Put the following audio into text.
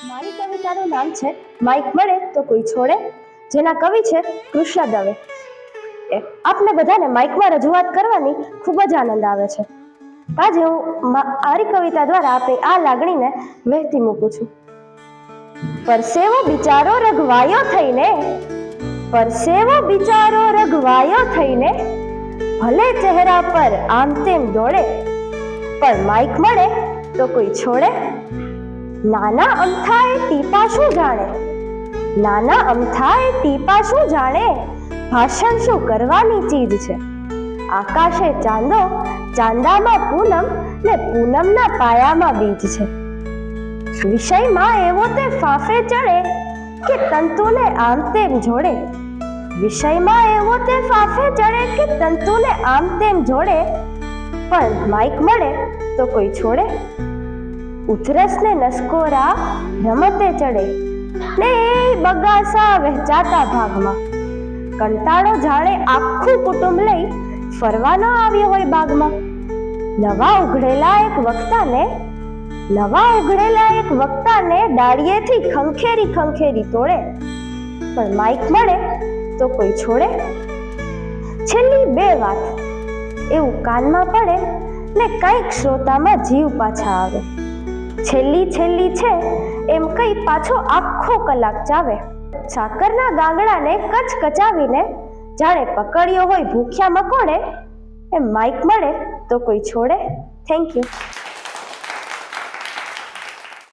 મારી કવિતાનું નામ છે માઇક મળે તો કોઈ છોડે, જેના કવિ છે કૃષ્ણ દવે. આપને બધાને માઇકમાં રજૂઆત કરવાની ખૂબ જ આનંદ આવે છે. આજે હું મારી કવિતા દ્વારા આપણી આ લાગણીને વહેતી મૂકું છું. પરસેવો બિચારો રઘવાયો થઈને, પરસેવો બિચારો રઘવાયો થઈને, ભલે ચહેરા પર આમ તેમ દોડે, પણ માઇક મળે તો કોઈ છોડે. નાના અમથાએ ટીપા શું જાણે, નાના અમથાએ ટીપા શું જાણે, ભાષણ શું કરવાની ચીજ છે. આકાશે ચાંદો, ચાંદામાં પૂનમ ને પૂનમના પાયામાં બીજ છે. વિષયમાં એવો તે ફાંફે ચડે કે તંતુને આમ તેમ જોડે, વિષયમાં એવો તે ફાંફે ચડે કે તંતુને આમ તેમ જોડે, પણ માઇક મળે તો કોઈ છોડે. ઉધરસને નસકોરા રમતે ચડે ને એ બગાસા વહેંચાતા ભાગમાં, કંટાળો જાણે આખું કુટુંબ લઈ ફરવાનો આવ્યો હોય બાગમાં. નવા ઉઘડેલા એક વક્તાને ડાળીએથી ખંખેરી ખંખેરી તોડે, પણ માઇક મળે તો કોઈ છોડે. છેલ્લી બે વાત એવું કાનમાં પડે ને કંઈક શ્રોતામાં જીવ પાછા આવે. છેલ્લી છે એમ કઈ પાછો આખો કલાક ચાવે. સાકરના ગાંગડાને કચકચાવીને જાણે પકડ્યો હોય ભૂખ્યા મકોડે, એમ માઇક મળે તો કોઈ છોડે. Thank you.